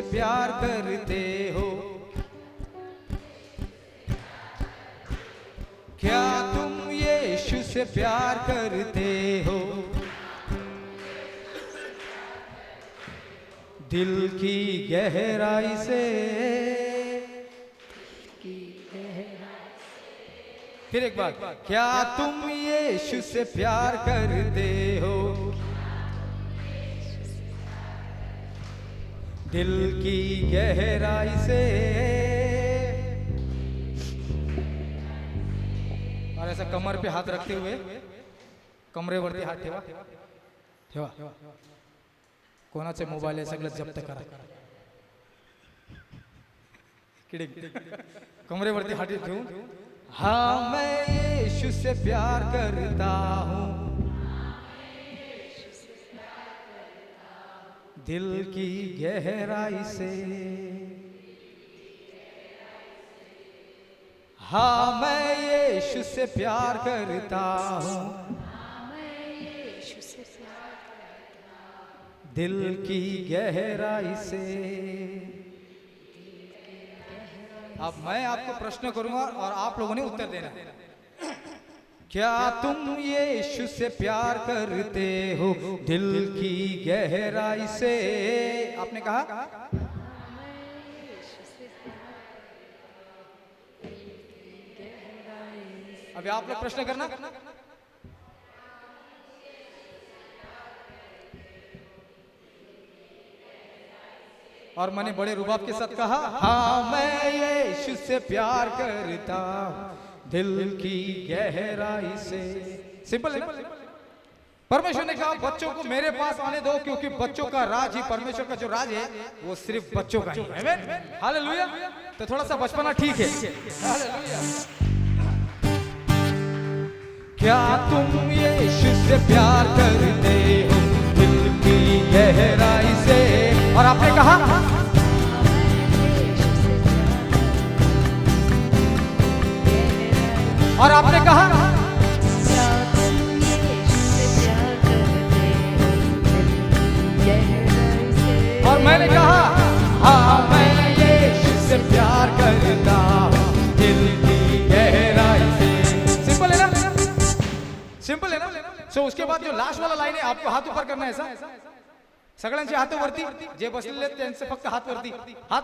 से प्यार करते हो? क्या तुम यीशु से प्यार करते हो? दिल की गहराई से, फिर एक बार, क्या तुम यीशु से प्यार करते हो? दिल की गहराई से। और ऐसा कमर पे हाथ रखते हुए, कमरेवरती हात ठेवा ठेवा. कोणाचे मोबाईल आहे सगळं जप्त करा. किडे कमरेवरती हात ठेवून, हाँ मैं यीशु से प्यार करता हूँ, दिल की गहराई से. हाँ मैं यीशु से प्यार करता हूँ, दिल की गहराई से. अब मैं आपको प्रश्न करूंगा और आप लोगों ने उत्तर देना. क्या तुम यीशु से प्यार करते हो? दिल की गहराई से. आपने कहा अभी आप लोग प्रश्न करना. और मैंने बड़े रुबाब के साथ कहा, हाँ मैं यीशु से प्यार करता हूं, दिल की गहराई से. सिंपल है ना? परमेश्वर ने कहा बच्चों को मेरे पास आने दो, क्योंकि बच्चों का राज ही, परमेश्वर का जो राज है वो सिर्फ बच्चों का ही है. आमीन, हालेलुया. तो थोड़ा सा बचपना ठीक है. हालेलुया. क्या तुम यीशु से प्यार करते हो? दिल की गहराई से. और आपने कहा और आपने कहा और मैंने कहा हाँ मैं यीशु से प्यार करता हूँ, दिल की गहराई से. सिंपल है ना? सिंपल है ना? सो उसके बाद जो लास्ट वाला लाइन है, आपको हाथ ऊपर करना है. ऐसा सगळ्यांचे हात वरती, जे बसलेले त्यांचे फक्त हात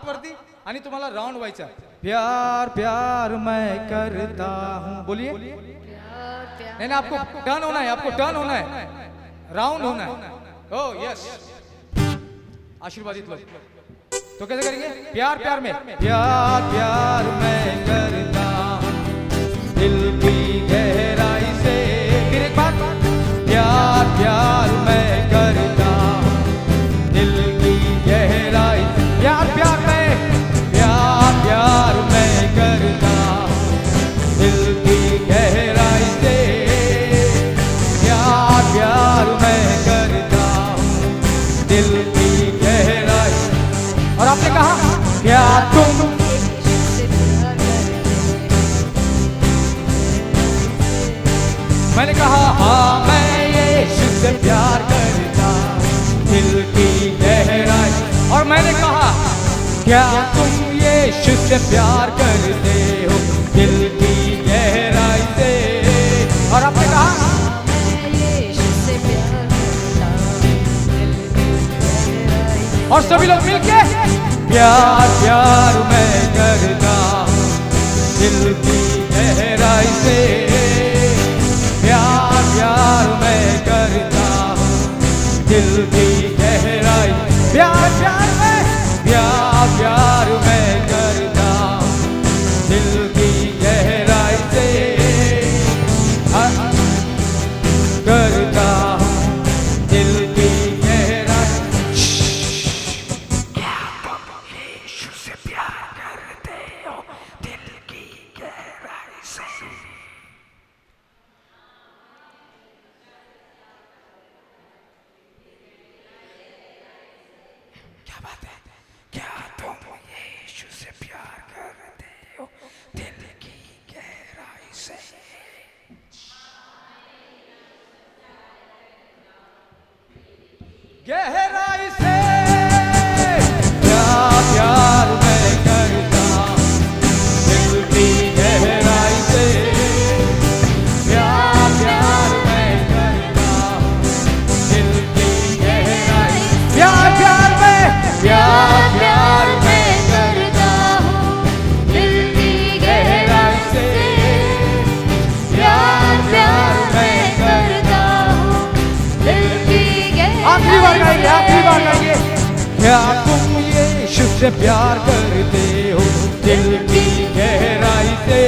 वरती आणि तुम्हाला राउंड व्हायचा. प्यार प्यार मैं करता हूँ. बोलिए. नहीं आपको टर्न होना है, आपको टर्न होना है, राउंड होना है. Oh yes. आशीर्वादित लोग. तो कैसे करेंगे? प्यार प्यार में, प्यार प्यार मैं करता हूँ, दिल की गहराई से. फिर एक बार, प्यार प्यार मैं करता हूँ, दिल की गहराई. प्यार प्यार मैं, प्यार प्यार मैं करता हूँ, दिल की गहराई से. प्यार प्यार मैं करता हूँ, दिल की गहराई. और आपने कहा क्या तुम मैंने कहा हाँ मैं यीशु से प्यार करता हूँ, दिल की गहराई. और मैंने कहा क्या तुम यीशु से प्यार करते हो? दिल की गहराई से. और आपने कहा और सभी लोग मिलके प्यार प्यार मैं करता हूँ, दिल की गहराई से. प्यार प्यार मैं करता हूँ, दिल की गहराई. प्यार प्यार में, प्यार प्यार मैं करता हूँ, दिल की गहराई से. करता हूँ, दिल की गहराई. मुझसे प्यार करते हो दिल की गहराई से।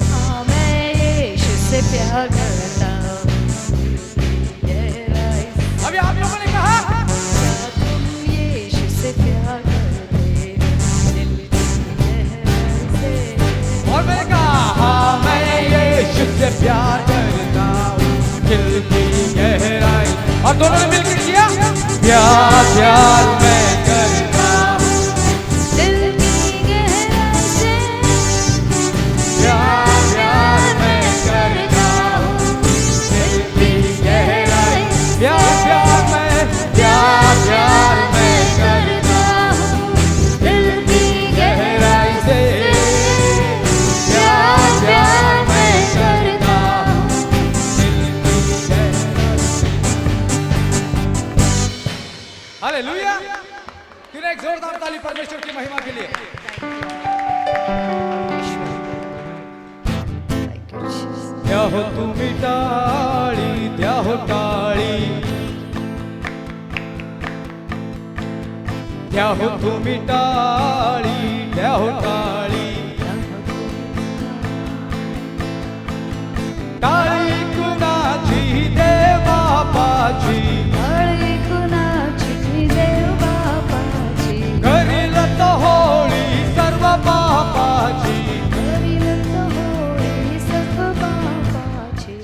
हाँ मैं यीशु से प्यार करता हूँ गहराई से। अभी आप लोगों ने कहा क्या तुम यीशु से प्यार करते हो दिल की गहराई से। और मैंने कहा हाँ मैं यीशु से प्यार करता हूँ दिल की गहराई। और दोनों ने मिलकर किया प्यार प्यार मैं करता हूँ दिल की गहराई से। प्यार प्यार मैं करता हूँ दिल की गहराई। प्यार प्यार मैं करता हूँ दिल की गहराई से। प्यार प्यार मैं करता हूँ दिल की गहराई से। हालेलुया। फिर एक जोरदार ताली परमेश्वर की महिमा के लिए। द्या हो तुम्ही टाळी, द्या हो टाळी, द्या हो तुम्ही टाळी, द्या हो टाळी, टाळी कुणाची देवबापाची, टाळी कुणाची देव बापाची, करील तो होळी सर्व पापाची, करील तो होळी सर्व पापाची.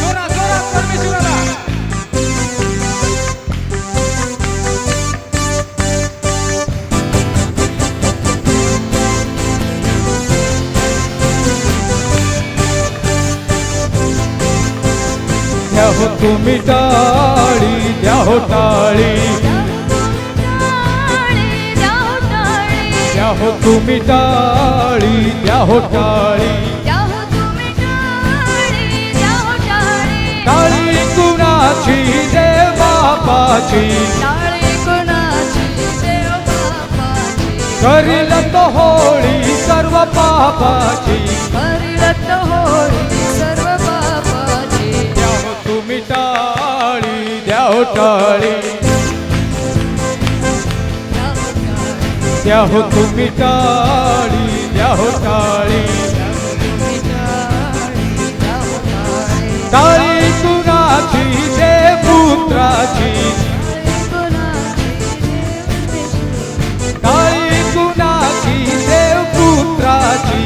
जोरात जोरात परमेश्वराला. द्या हो तुम्ही टाळी, द्या हो टाळी, द्या हो तुम्ही टाळी, द्या हो टाळी, टाळी कुणाची देवबापाची, करील तो होळी सर्व पापाची. द्या हो तुम्ही टाळी, द्या हो टाळी, द्या हो तुम्ही टाळी, द्या हो टाळी, टाळी कुणाची देवपुत्राची, टाळी कुणाची देवपुत्राची,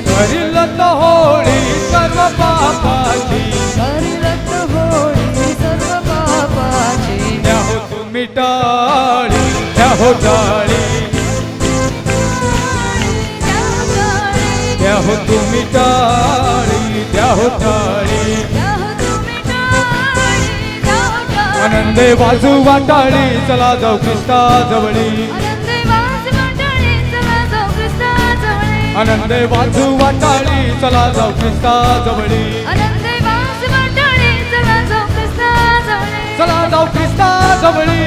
करील तो होळी सर्व पापाची. द्या हो तुम्ही टाळी, द्या हो टाळी, द्या हो तुम्ही टाळी, द्या हो टाळी, आनंदे वाजवा टाळी, चला जाऊ ख्रिस्ता जवळी, आनंदे वाजवा टाळी, चला जाऊ ख्रिस्ता जवळी, चला जाऊ ख्रिस्ता जवळी,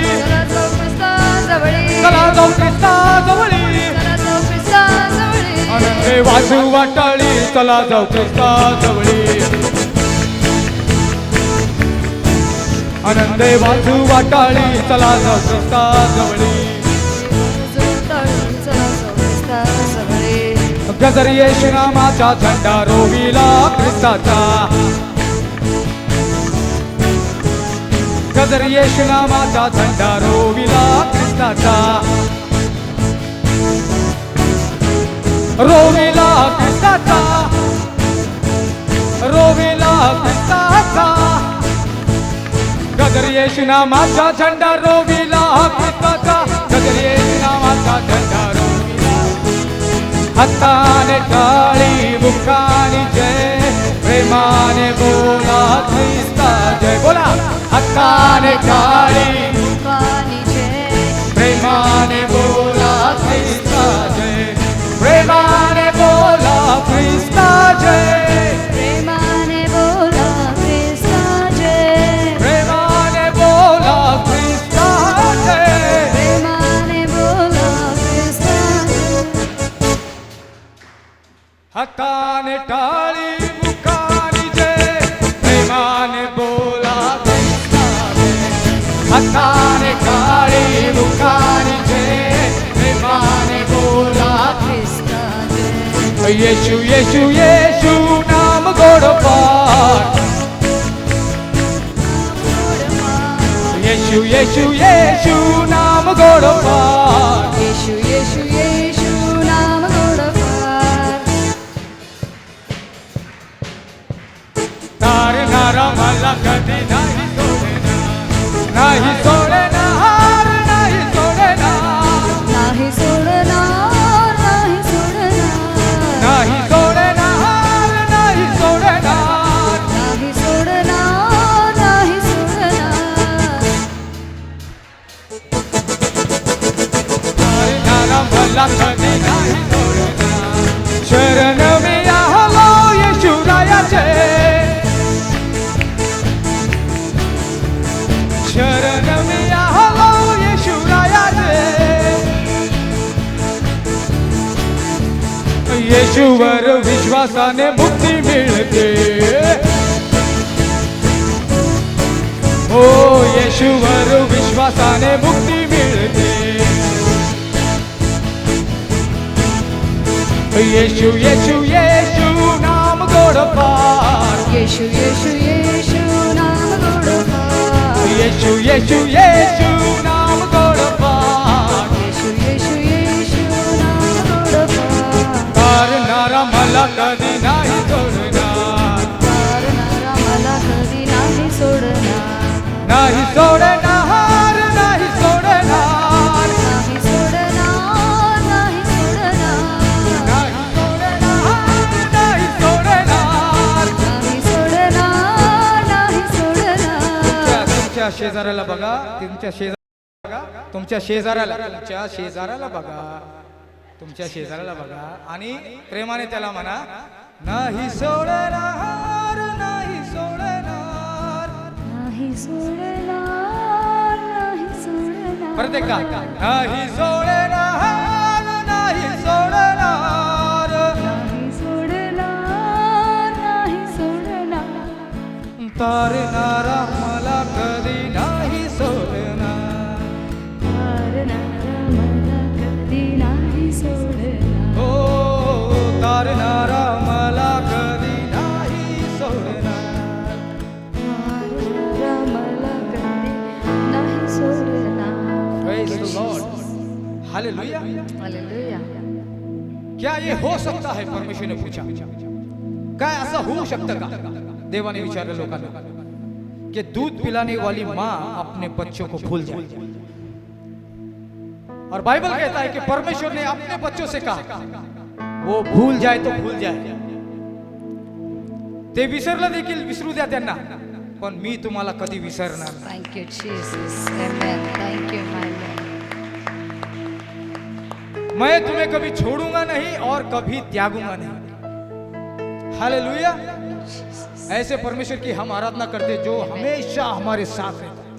चला जाऊ ख्रिस्ता जवळी, आनंदे वाजवा टाळी, चला जाऊ ख्रिस्ता जवळी, आनंदे वाजवा टाळी, चला जाऊ ख्रिस्ता जवळी. गजर येशू नामाचा झेंडा रोविला ख्रिस्ताचा, गजर येशू नामाचा झेंडा रोविला ख्रिस्ताचा, रोविला ख्रिस्ताचा, रोविला ख्रिस्ताचा, गजर येशू नामाचा झेंडा रोविला ख्रिस्ताचा, गजर येशू नामाचा झेंडा रोविला, हाताने टाळी मुखाने जय, प्रेमाने बोला ख्रिस्ता जय, बोला हाताने टाळी प्रेमाने बोला ख्रिस्ता जय, प्रेमाने बोला ख्रिस्ता जय, प्रेमाने बोला ख्रिस्ता जय, प्रेमाने बोला ख्रिस्ता जय, येशू येशू येशू नाम गोडपार येशू येशू येशू नाम गोडपार येशू येशू येशू नाम गोडपार तारणारा मला कधी नाही सोडणार नाही सोडणार नाही सोडणार नाही सोडणार नाही सोडणार नाही सोडणार नाही सोडणार नाही सोडणार नाही सोडणार तारणारा मला कधी नाही सोडणार शरण मी आलो येशूरायाचे शरण मी आलो येशूरायाचे येशूवर विश्वासाने मुक्ती मिळते हो येशूवर विश्वासाने मुक्ती मिळते येशू येशू येशू नाम गोडपार येशू येशू येशू नाम गोडपार येशू येशू येशू नाम गोडपार येशू येशू येशू नाम गोडपार तारणारा मला कधी नाही सोडणार तारणारा मला कधी नाही सोडणार नाही सोडणार नाही सोडणार नाही सोडणार नाही सोडणार नाही सोडणार नाही सोडणार नाही सोडणार नाही सोडणार तुमच्या शेजाऱ्याला बघा तुमच्या शेजाऱ्याला बघा तुमच्या शेजाऱ्याला बघा आणि प्रेमाने त्याला म्हणा नाही सोडणार नाही सोडणार नाही सोडणार नाही सोडणार परत एकदा नाही सोडणार नाही सोडणार नाही सोडणार नाही सोडणार तारणारा मला कधी नाही सोडणार तारणारा मला कधी नाही सोडणार हो तारणारा मला कधी नाही सोडणार तारणारा मला कधी नाही सोडणार Praise the Lord. Hallelujah. Hallelujah क्या ये हो सकता है परमेश्वर ने पूछा काय असं होऊ शकतं का देवाने विचारलं लोकांना कि दूध पिलाने वाली माँ अपने बच्चों को भूल जाए और बाइबल कहता है कि परमेश्वर ने अपने बच्चों से कहा वो भूल जाए तो भूल जाए ते विसरलं देखील विसरू द्या त्यांना पण मी तुम्हाला कधी विसरणार नाही. Thank you Jesus amen thank you my Lord मैं तुम्हें कभी छोड़ूंगा नहीं और कभी त्यागूंगा नहीं हालेलुया ऐसे परमेश्वर की हम आराधना करते जो हमेशा हमारे साथ रहता है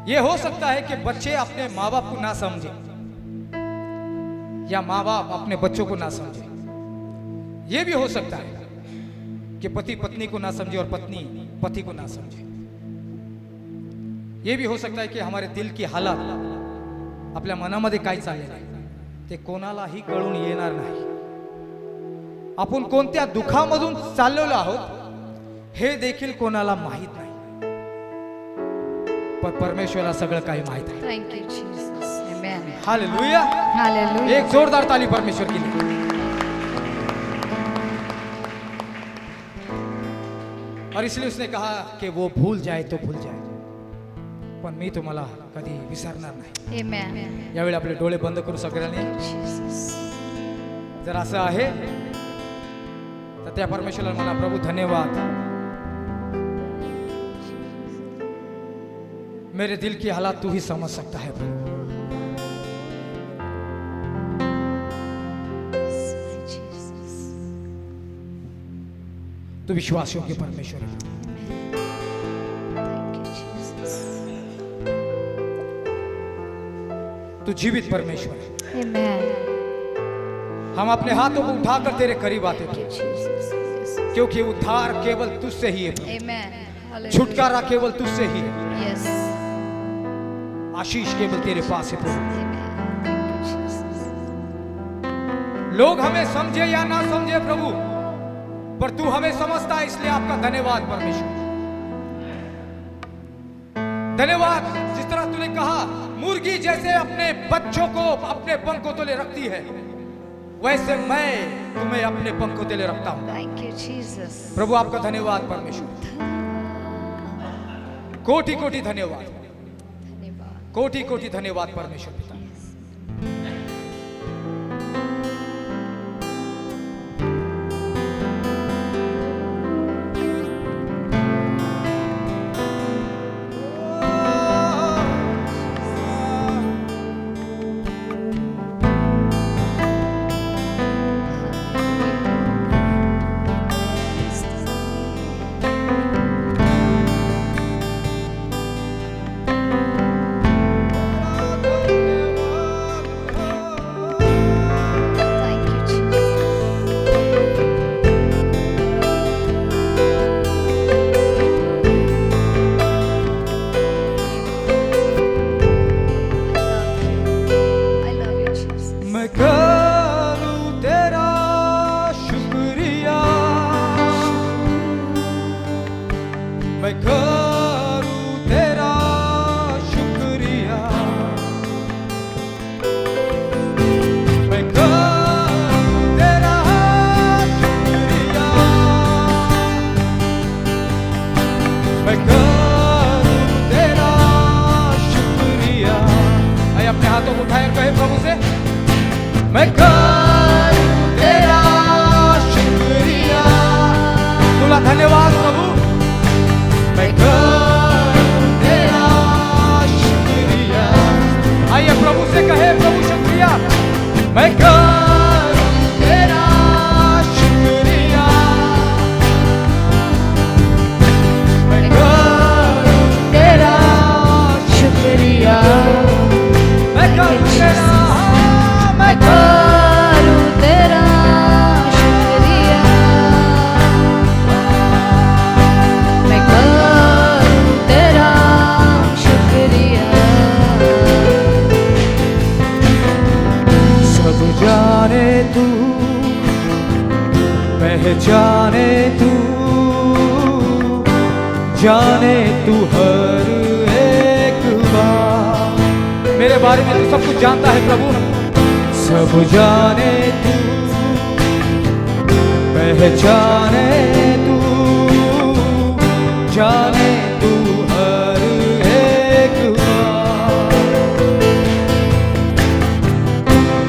ये हो सकता है कि बच्चे अपने माँ बाप को ना समझे या माँ बाप अपने बच्चों को ना समझे ये भी हो सकता है कि पति पत्नी को ना समझे और पत्नी पति को ना समझे ये भी हो सकता है कि हमारे दिल की हालत आपल्या मनामध्ये काय चाललेलं आहे ते कोणालाही कळून येणार नाही आपण कोणत्या दुःखामधून चाललेलो आहोत हे देखील कोणाला माहित नाही पण परमेश्वराला सगळं काही माहित आहे thank you Jesus amen hallelujah hallelujah एक जोरदार ताली परमेश्वर के लिए और इसलिए उसने कहा कि वो भूल जाए तो भूल जाए पण मी तुम्हाला कधी विसरणार नाही आमेन यावेळी आपले डोळे बंद करू सगळ्यांनी जीसस जर असं आहे तर त्या परमेश्वराला म्हणा प्रभू धन्यवाद मेरे दिल की हालात तू ही समझ सकता है प्रभु जीसस तू विश्वास योग्य परमेश्वर है थँक यू जीसस तू जीवित परमेश्वर है आमेन हम अपने हाथों को उठाकर तेरे करीब आते थैंक हैं यू जीसस क्योंकि उद्धार केवल तुझसे ही है आमेन हालेलुया छुटकारा केवल तुझसे ही है यस आशीष केवल तेरे पास है प्रभु आमेन थैंक यू जीसस लोग हमें समझे या ना समझे प्रभु, पर तू हमें समझता है, इसलिए आपका धन्यवाद परमेश्वर। धन्यवाद। जिस तरह तूने कहा मुर्गी जैसे अपने बच्चों को अपने पंखों तले रखती है, वैसे मैं तुम्हें अपने पंखों तले रखता हूं। Thank you, Jesus. प्रभु आपका धन्यवाद परमेश्वर, कोटि कोटि धन्यवाद, धन्यवाद। कोटि कोटि धन्यवाद परमेश्वर पिता। Thank you, Jesus. I love you, Jesus. मैं करूं तेरा शुक्रिया, मैं करूं तेरा शुक्रिया, मैं करूं तेरा शुक्रिया, मैं करूं तेरा शुक्रिया। आइए अपने हाथों को उठाए और कहे प्रभु से, मैं करूं तेरा शुक्रिया। तुला धन्यवाद प्रभु, मैं करूं तेरा शुक्रिया। आइए प्रभु से कहे, प्रभु शुक्रिया, मैं करूं तेरा शुक्रिया, मैं करूं तेरा शुक्रिया, मैं करूं तेरा, मैं करूं तेरा शुक्रिया, मैं करूं तेरा शुक्रिया। सब जाने तू, पहचाने तू, जाने तू हर एक बात। मेरे बारे में तू सब कुछ जानता है प्रभु। सब जाने तू, पहचाने तू, जाने तू हर एक बात।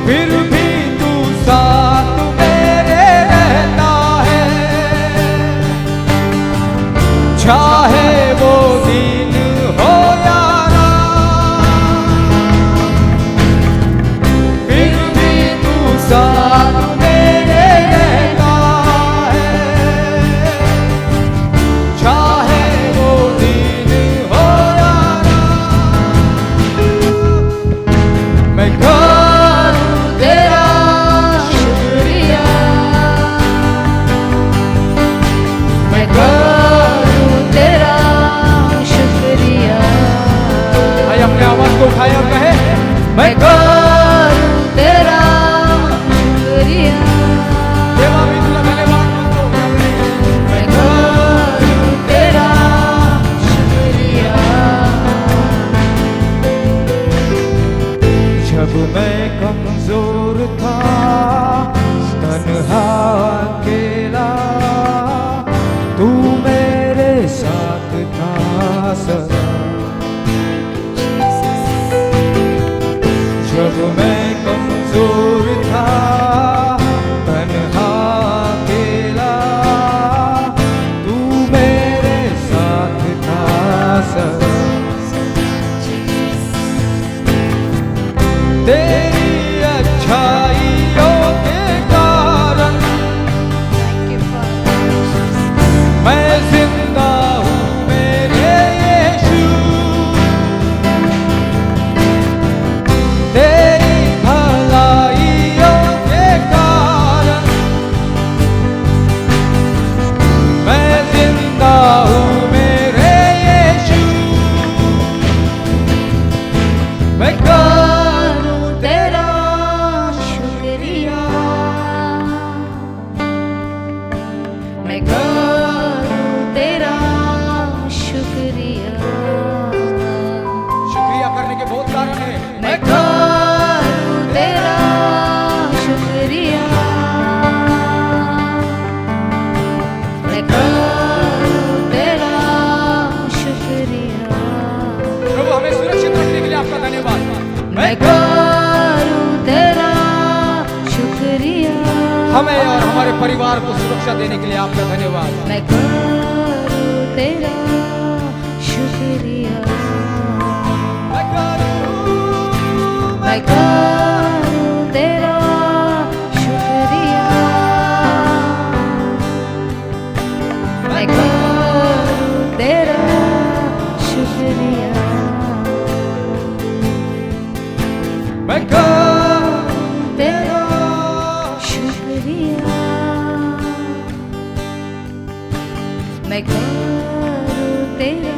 फिर भी तू साथ मेरे रहता है, चाहे वो दिन हो या रात। फिर भी तू साथ मेरे रहता है, चाहे वो दिन हो या रात। मैं करूं तेरा शुक्रिया, मैं करूं तेरा शुक्रिया। आइए अपने आवाज को उठाए और कहे, मैं करूं तेरा शुक्रिया, देवा भी तुला धन्यवाद मांगो। मैं करूं तेरा शुक्रिया। जब मैं कमजोर था, तन्हा अकेला, तू मेरे साथ था सदा। जब मैं कमजोर था, तन्हा अकेला, तू मेरे साथ था सदा। तेरी अच्छाइयों के कारण Thank you, Father. मैं जिंदा हूँ मेरे यीशु। तेरी भलाइयों के कारण मैं जिंदा हूँ मेरे यीशु। मैं करूं तेरा शुक्रिया, परिवार को सुरक्षा देने के लिए आपका धन्यवाद। मैं करूं तेरा शुक्रिया, मैं करूं तेरा शुक्रिया, मैं करूं तेरा शुक्रिया, मैं करूं तेरा शुक्रिया, मैं करूं तेरा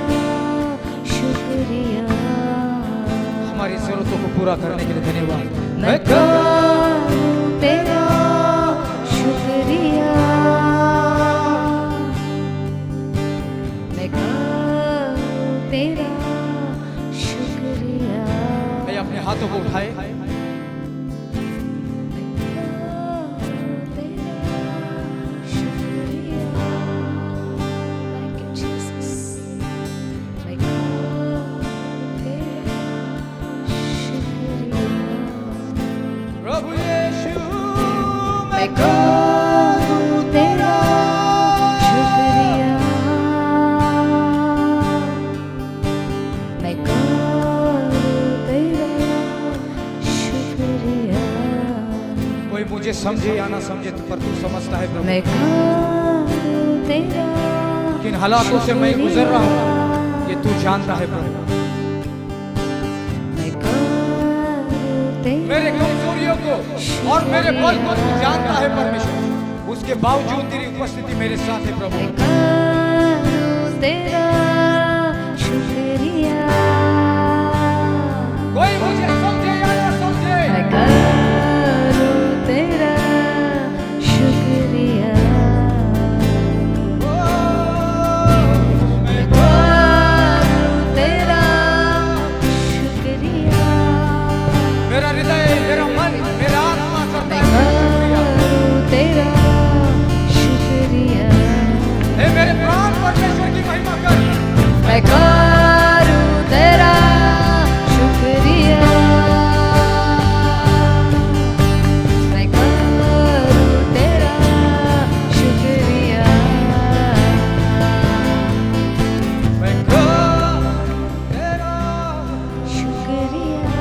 शुक्रिया, हमारी जरूरतों को पूरा करने के लिए धन्यवाद। मैं करूं तेरा शुक्रिया, मैं करूं तेरा शुक्रिया, मैं अपने हाथों को उठाए, प्रभु यीशु मैं करूं तेरा शुक्रिया, मैं करूं तेरा शुक्रिया, कोई मुझे समझे या ना समझे पर तू समझता है प्रभु। मैं करूं तेरा किन हालातों से मैं गुजर रहा हूँ ये तू जानता है प्रभु। मैं करूं तेरा मेरे कमजोरियों को और मेरे बल को तू जानता है परमेश्वर। उसके बावजूद तेरी उपस्थिति मेरे साथ है प्रभु। मैं करूं तेरा शुक्रिया, कोई मुझे समझे या ना समझे, मैं करूं तेरा शुक्रिया, मैं करूं तेरा शुक्रिया, मेरा हृदय, मेरा मन, मेरा आत्मा करता मैं है शुक्रिया। करूं तेरा शुक्रिया, हे मेरे प्राण परमेश्वर की महिमा कर। मैं करूं तेरा शुक्रिया, मैं करूं तेरा शुक्रिया, मैं करूं तेरा शुक्रिया,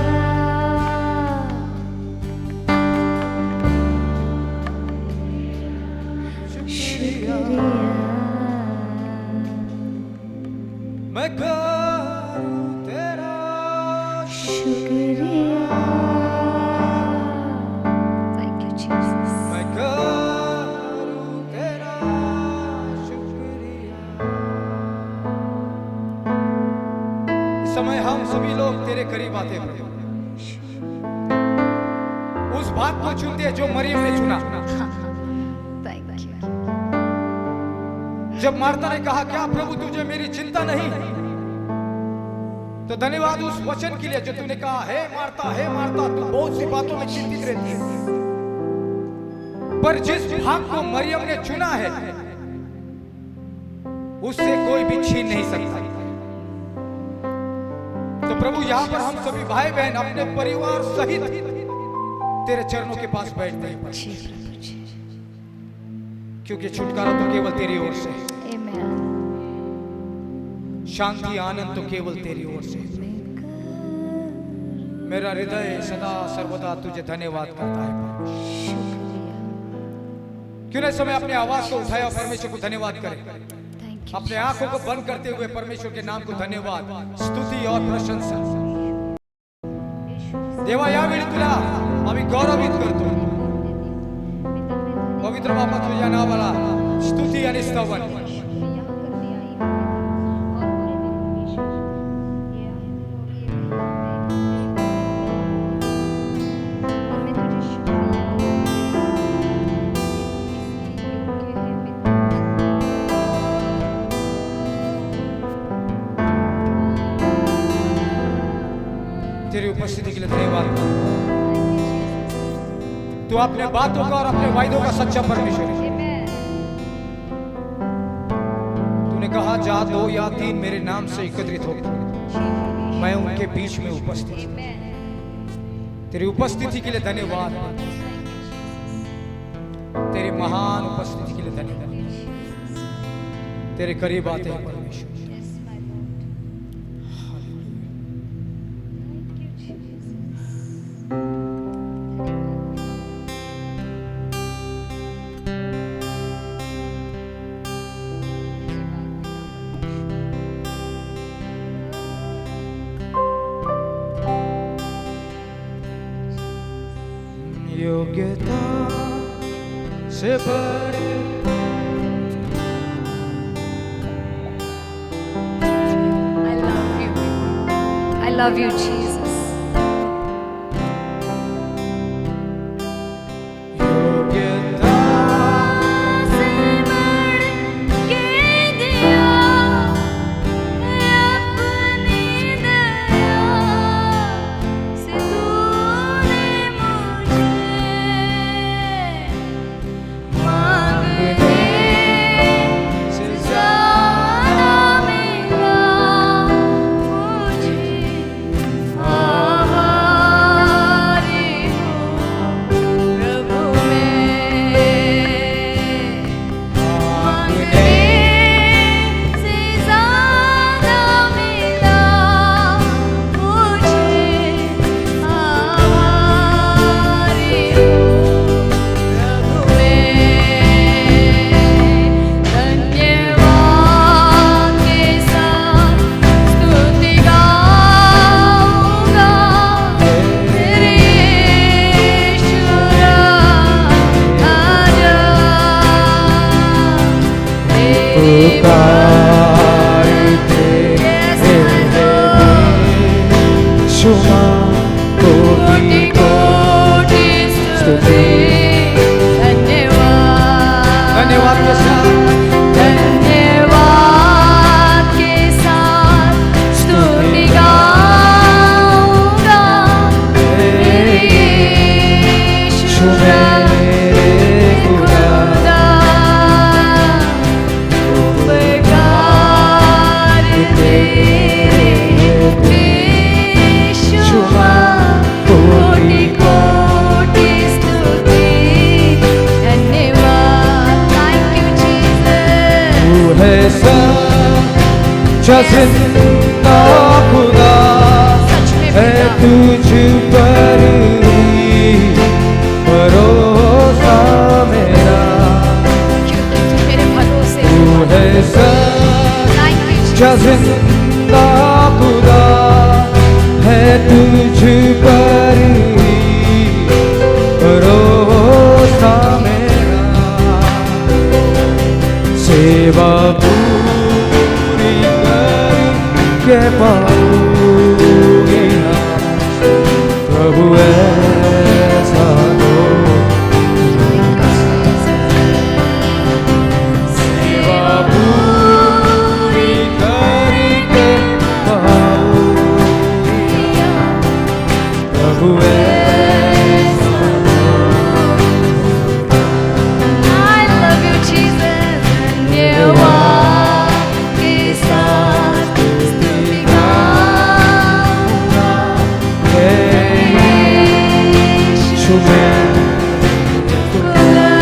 शुक्रिया, मैं करूं तेरा शुक्रिया। Thank you, Jesus. मैं करूं तेरा शुक्रिया। इस समय हम सभी लोग तेरे करीब आते हैं। उस बात को चुनते हैं जो मरियम ने चुना। Thank you. जब मार्था ने कहा क्या प्रभु तुझे मेरी चिंता नहीं, तो धन्यवाद उस वचन के लिए जो तूने कहा हे मार्था तू बहुत सी बातों में चिंतित रहती है, पर जिस भाग को मरियम ने चुना है उससे कोई भी छीन नहीं सकता। तो प्रभु यहाँ पर हम सभी भाई बहन अपने परिवार सहित तेरे चरणों के पास बैठते हैं जी प्रभु जी। क्योंकि छुटकारा तो केवल तेरी ओर से है, Amen. शांति आनंद तो केवल तेरी ओर से है। मेरा हृदय सदा सर्वदा तुझे धन्यवाद करता है। शुक्रिया। क्यों न इस समय अपने आवाज को उठाया और परमेश्वर को धन्यवाद करें। Thank you. अपने आंखों को बंद करते हुए परमेश्वर के नाम को धन्यवाद, स्तुति और प्रशंसा। देवा यावेळी तुला आम्ही गौरवित करतो। पवित्र बापा तुझ्या नावाला स्तुती आणि स्तवन। तेरी उपस्थिति के लिए धन्यवाद। तू अपने बातों का और अपने वायदों का सच्चा परमेश्वर है। तूने कहा जा 2 या 3 मेरे नाम से एकत्रित हो, मैं उनके बीच में उपस्थित हूं। तेरी उपस्थिति के लिए धन्यवाद। तेरी महान उपस्थिति के लिए धन्यवाद। तेरे करीब आते हैं परमेश्वर। योग्यता से बड़े I love you, Jesus. योग्यता से बढ़ के दिया अपनी दया से तूने मुझे मांगने से ज़्यादा मिला मुझे। आभारी हूँ प्रभु मांगने से ज़्यादा मिला मुझे। आभारी हूँ प्रभु धन्यवाद के साथ स्तुति गाऊंगा तेरे यीशु राजा। तेरी पुकारते शुमा कोटि कोटि स्तुति। धन्यवाद धन्यवाद के साथ धन्यवाद के साथ स्तुति गाऊंगा तेरे यीशु खुदा। उपकार तेरे यीशु कोटि कोटि स्तुति। धन्यवाद। Thank you Jesus. तू है सच्चा जिंदा खुदा सच में है, पिता। तुझ पर ही भरोसा मेरा। क्योंकि तू मेरे भरोसे तू है थैंक यू सच्चा जीसस। जिंदा खुदा है, तुझ पर ही भरोसा मेरा। सेवा पूरी करके पाऊंगी ना प्रभु, ऐसा हो। सेवा पूरी करके पाऊंगी ना प्रभु, ऐसा I love you Jesus। धन्यवाद के साथ स्तुति गाऊंगा है यीशु शुमे खुदा।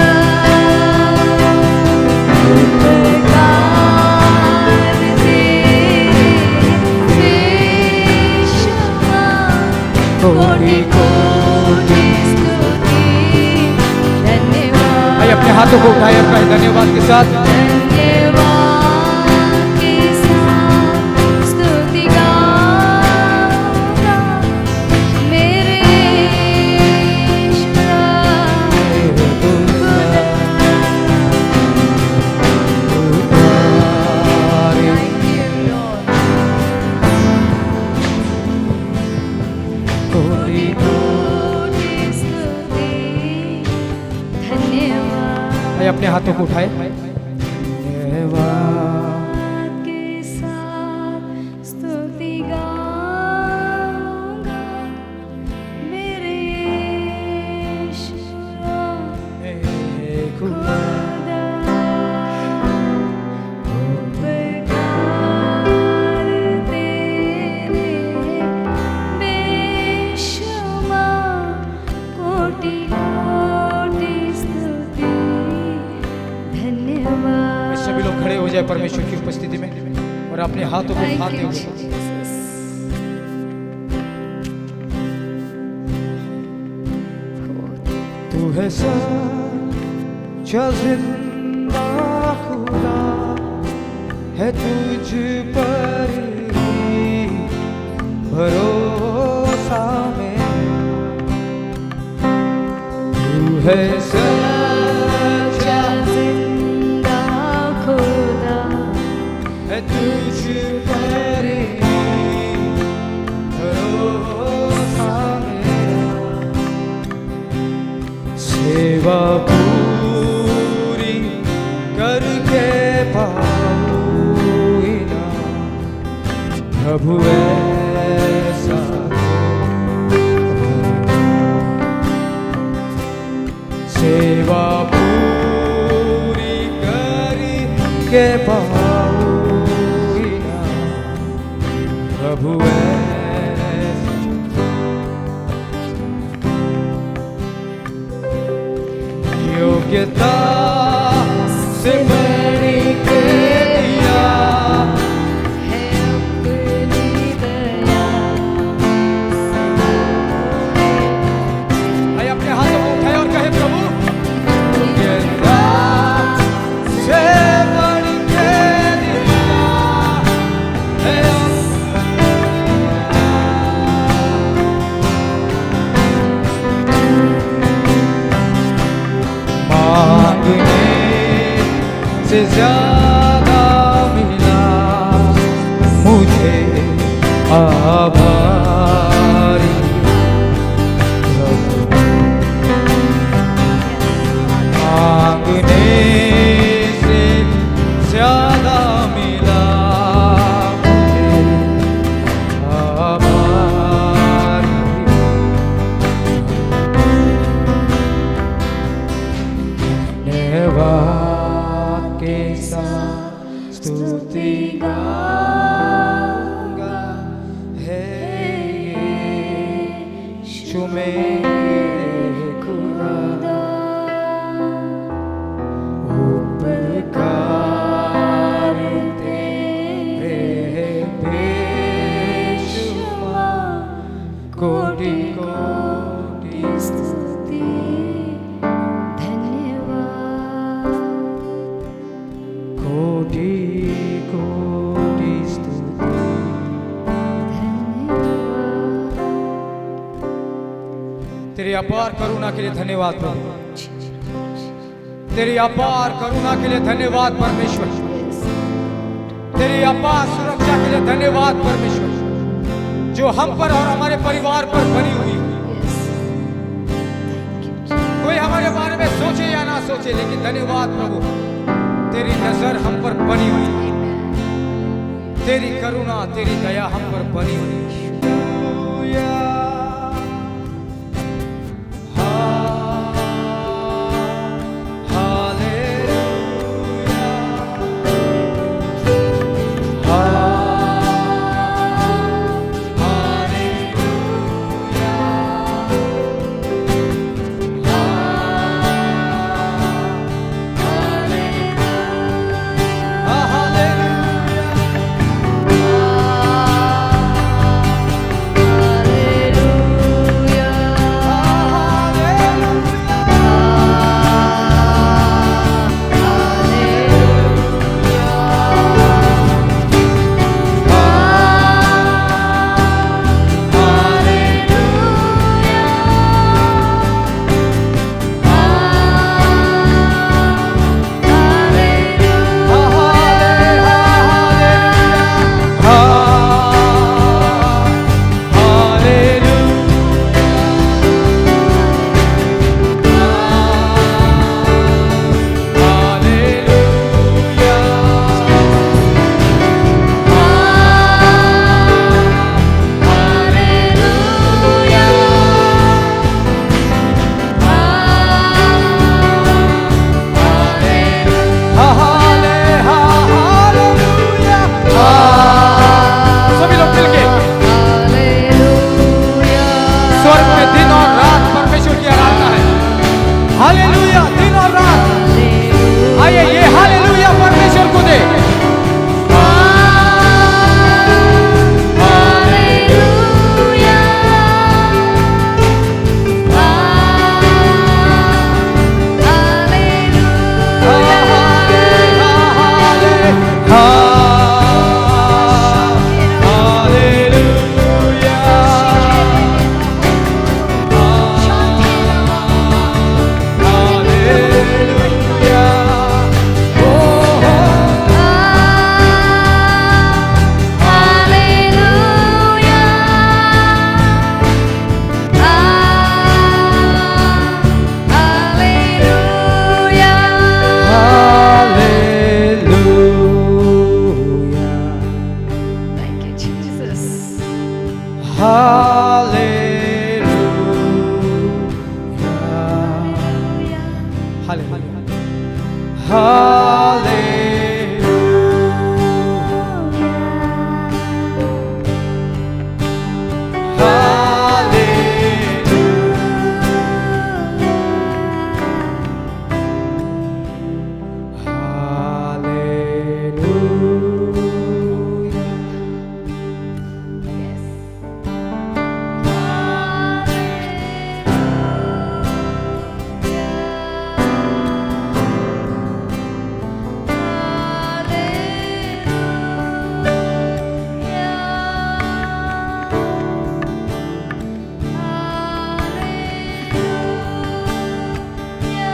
उपकार तेरे यीशु कोटि कोटि स्तुति। धन्यवाद। आइए अपने हाथों को उठाए और कहें धन्यवाद के साथ। धन्यवाद के साथ स्तुति गाऊंगा मेरे यीशु खुदा। Thank you, Lord। कोटि कोटि स्तुति। धन्यवाद आइए अपने हाथों को उठाए। के साथ स्तुति गाऊंगा मेरे यीशु खुदा। उपकार तेरे बेशुमार कोटि कोटि स्तुति। जाए परमेश्वर की उपस्थिति में और अपने हाथों को Thank उठाते you, हुए Jesus. तू है सच्चा जिंदा खुदा है, तुझ पर ही भरोसा मेरा। तू है सच्चा जिंदा खुदा है, तुझ पर ही भरोसा मेरा। सेवा पूरी करके पाऊँ ना प्रभु ऐसा सेवा पूरी करके पाऊँ ना प्रभु ऐसा। योग्यता से बढ़ के दिया है अपनी दया। आइए अपने हाथों को उठाए और कहे प्रभु योग्यता से बढ़ के दिया है मांगने से ज्यादा मिला मुझे आभारी प्रभु। मांगने से ज्यादा मिला मुझे आभारी। धन्यवाद के साथ स्तुति गाऊंगा है यीशु मेरे खुदा। उपकार तेरे बेशुमार, कोटि कोटि स्तुति धन्यवाद। कोटि कोटि स्तुति। तेरी अपार करुणा के लिए धन्यवाद प्रभु। तेरी अपार करुणा के लिए धन्यवाद परमेश्वर। तेरी अपार सुरक्षा के लिए धन्यवाद परमेश्वर, जो हम पर और हमारे परिवार पर बनी हुई। कोई हमारे बारे में सोचे या ना सोचे, लेकिन धन्यवाद प्रभु, तेरी नजर हम पर बनी हुई, तेरी करुणा तेरी दया हम पर बनी हुई। हालेलुया दिन और रात। आइए ये हालेलुया परमेश्वर को दे।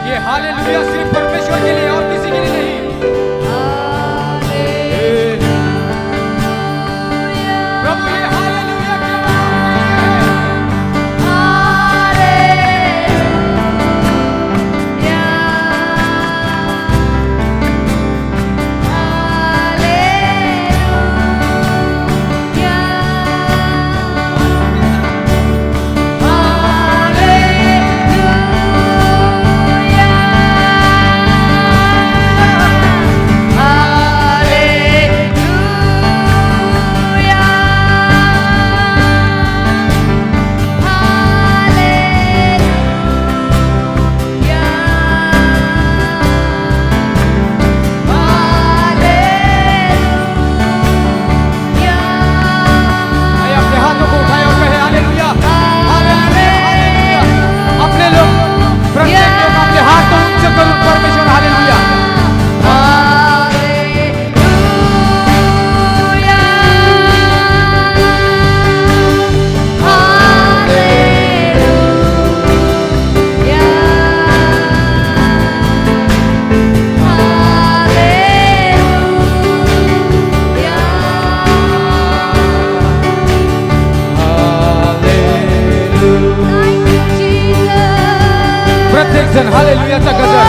ये हालेलुया सिर्फ परमेश्वर के लिए और किसी के लिए नहीं। प्रभु ये हालेलुया केवल हालेलुया चा गजर।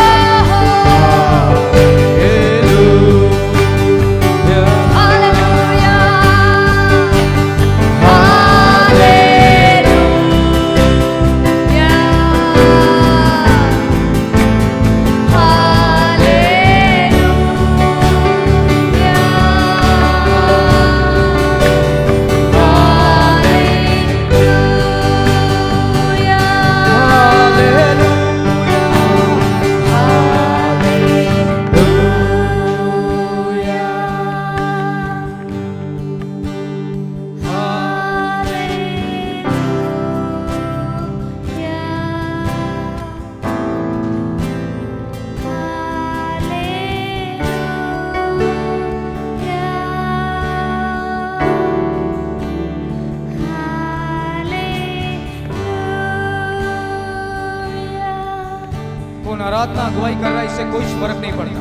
कौन आराधना अगुवाई कर रहा है इससे कोई फर्क नहीं पड़ता,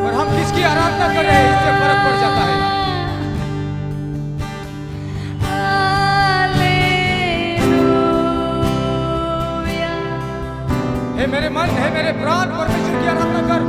और हम किसकी आराधना कर रहे हैं इससे फर्क पड़ जाता है। हे मेरे मन, हे मेरे प्राण, परमेश्वर की आराधना कर।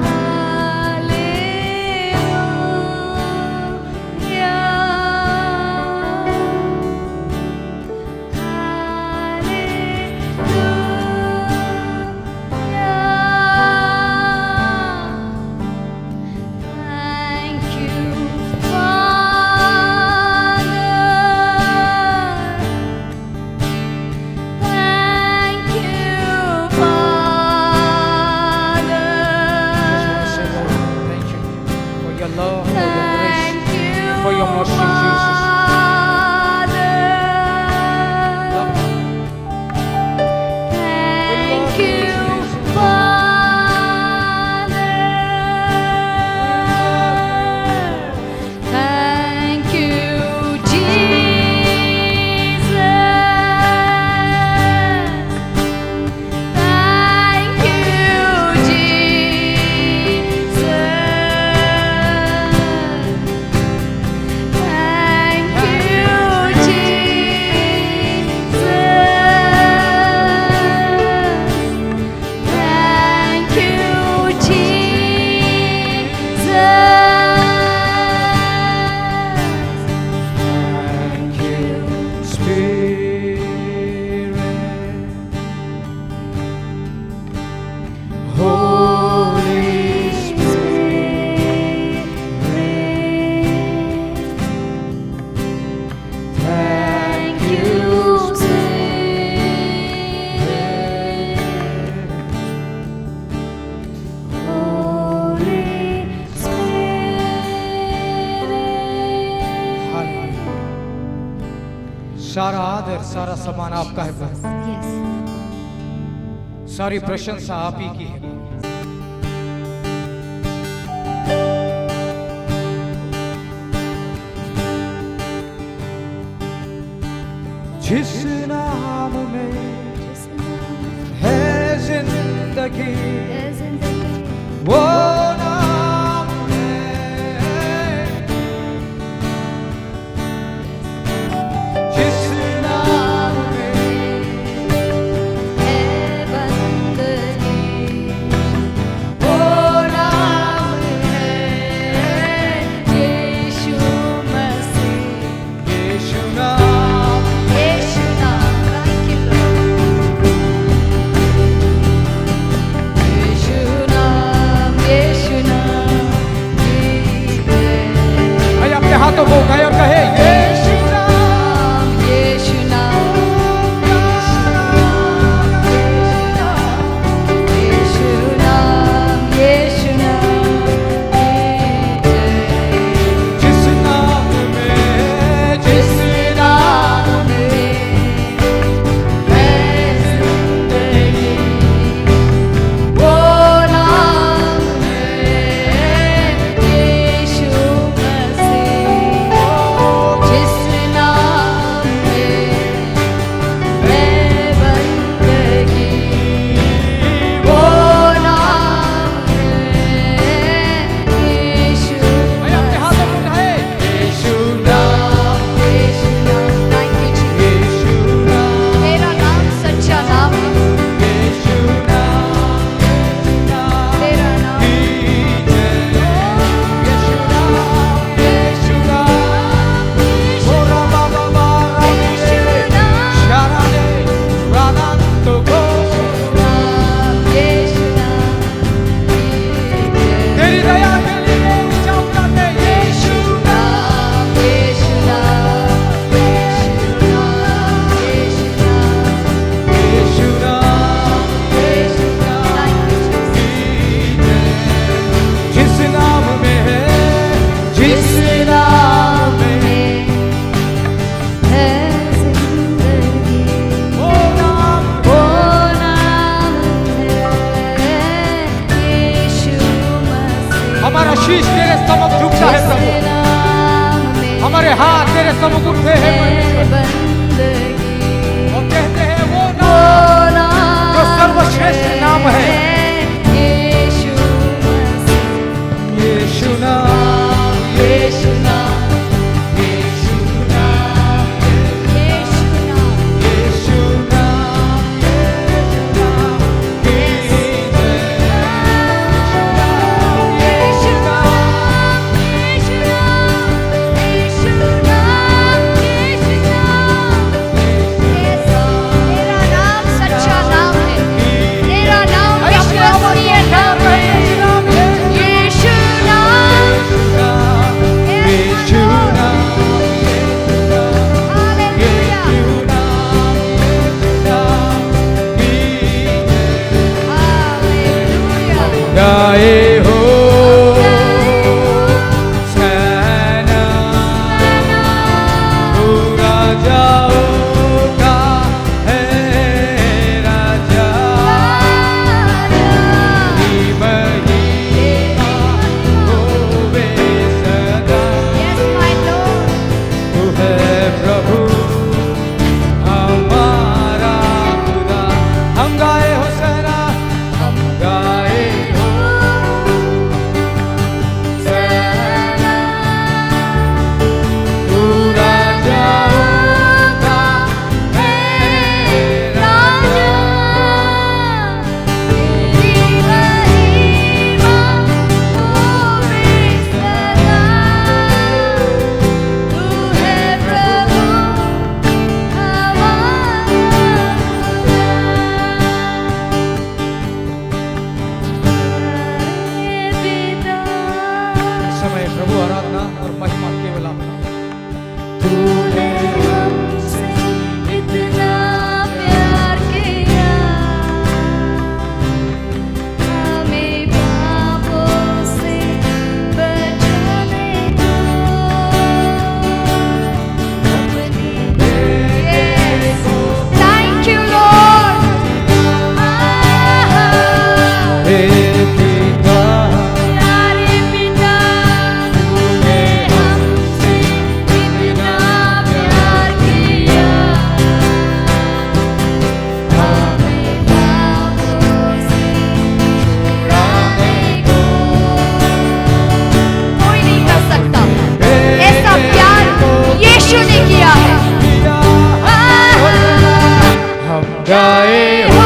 सारा आदर, सारा सम्मान आपका है प्रभु। सारी प्रशंसा आप ही की है। जिस नाम में जिंदगी है जिंदगी वो नाम है जिस नाम में है बंदगी वो नाम है यीशु मसीह यीशु नाम यीशु नाम thank you Lord यीशु नाम भाई अपने हाथों को उठाए और कहे यीशु नाम यीशु नाम यीशु नाम यीशु नाम जिस नाम में जिस नाम में है जिंदगी वो नाम है यीशु मसीह जिस नाम में है बंदगी वो नाम है यीशु भाई अपने हाथों को उठाए यीशु नाम यीशु नाम थैंक यू जी यीशु नाम तेरा नाम सच्चा नाम है यीशु नाम तेरा नाम यीशु नाम यीशु नाम ओरा बाबा बारा यीशु नाम शाराले रानांतो को यीशु नाम तेरी दया के लिए ऊंचा उठाते यीशु नाम यीशु नाम यीशु नाम यीशु नाम यीशु नाम यीशु नाम जिस नाम में है जिस नाम में है जिंदगी वो नाम वो नाम है यीशु मसीह हमारा शीश तेरे सम्मुख झुकता है प्रभु हमारे हाथ तेरे सम्मुख उठते हैं परमेश्वर बंदगी और कहते हैं वो वो नाम नाम जो सर्वश्रेष्ठ नाम है यीशु मसीह यीशु नाम यीशु नाम यीशु नाम यीशु नाम यीशु नाम यीशु नाम यीशु नाम यीशु नाम यीशु नाम गाए हो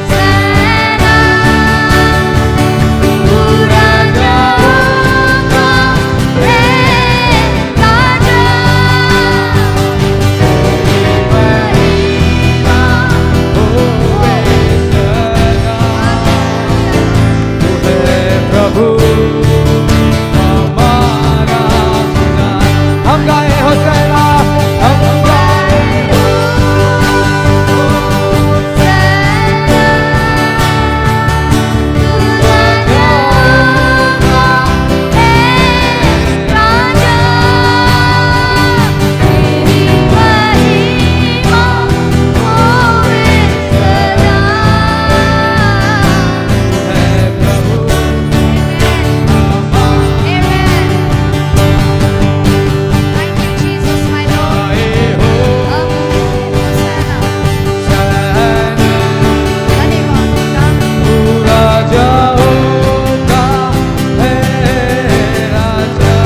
सेना पूरा जाऊंगा हे राजा महिमा होवे सदा। तू है प्रभु हमारा खुदा। हम गाए हो सेना, हम गाए हो है प्रभु गाए हो सेना पूरा जाऊंगा हे राजा।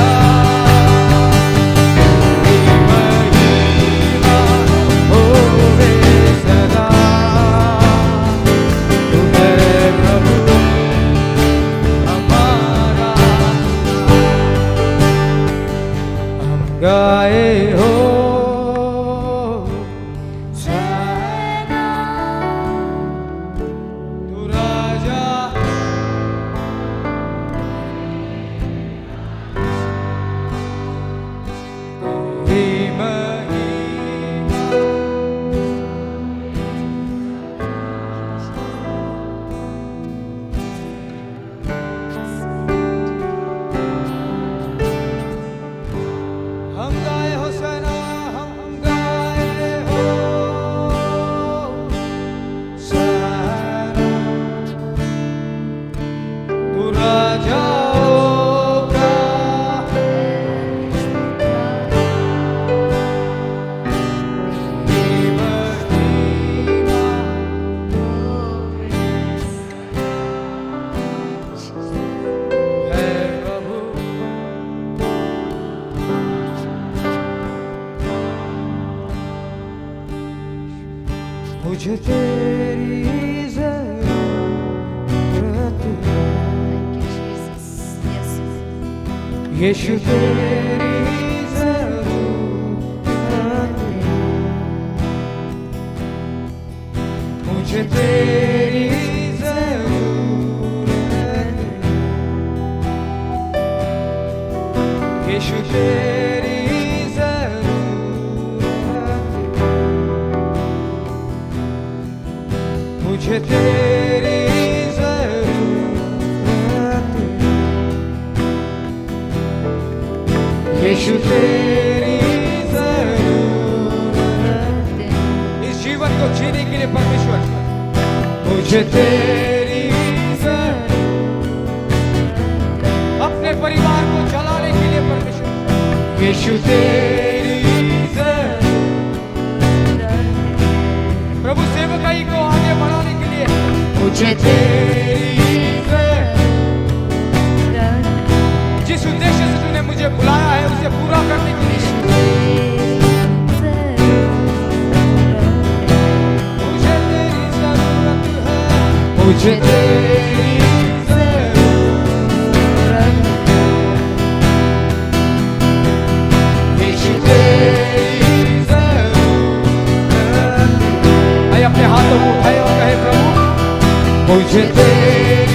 महिमा होवे सदा। तू है प्रभु हमारा। हम गाए हो सेना तू राजा। तेरी महिमा हम गाए हो सेना, हम गाए हो सेना तू राजा होगा। तेरी महिमा है प्रभु मुझे तेरी जरूरत है यीशु तेरी जरूरत है मुझे तेरी जरूरत है यीशु तेरी जरूरत है मुझे तेरी जरूरत है यीशु तेरी जरूरत है। इस जीवन को जीने के लिए परमेश्वर मुझे तेरी जरूरत अपने परिवार को चलाने के लिए परमेश्वर यीशु तेरी जरूरत प्रभु सेवकाई को आगे बढ़ाने के लिए मुझे तेरी जिस उद्देश्य से तूने मुझे बुलाया है उसे पूरा करने के लिए मुझे तेरी जरूरत है मुझे तेरी जरूरत यीशु तेरी जरूरत आइए अपने हाथों को उठाए और कहे प्रभु मुझे तेरी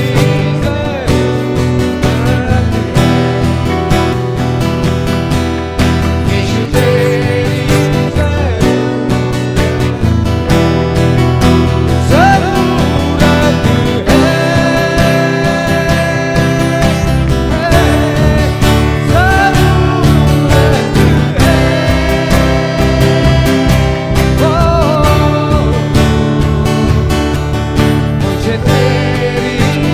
मुझे तेरी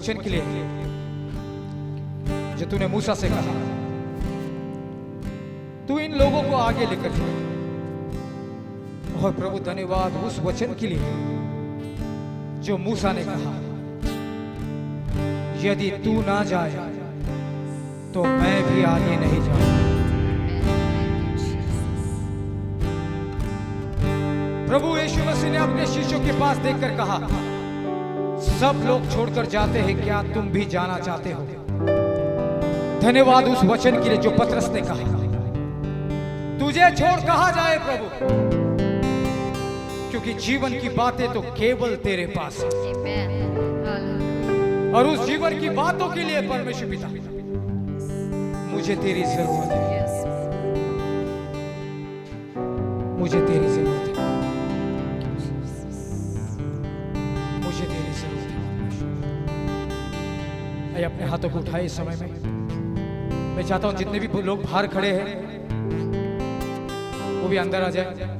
वचन के लिए जो तूने मूसा से कहा। तू इन लोगों को आगे लेकर जा। और प्रभु धन्यवाद उस वचन के लिए जो मूसा ने कहा, यदि तू ना जाए तो मैं भी आगे नहीं जाऊंगा। प्रभु यीशु मसीह ने अपने शिष्यों के पास देखकर कहा, सब लोग छोड़कर जाते हैं, क्या तुम भी जाना चाहते हो? धन्यवाद उस वचन के लिए जो पतरस ने कहा, तुझे छोड़ कहां जाए प्रभु, क्योंकि जीवन की बातें तो केवल तेरे पास है। और उस जीवन की बातों के लिए परमेश्वर पिता, मुझे तेरी जरूरत है, मुझे तेरी जरूरत है, मुझे तेरी जरूरत है। आइए अपने हाथों को उठाए इस समय में। मैं चाहता हूं जितने भी लोग बाहर खड़े हैं वो भी अंदर आ जाए।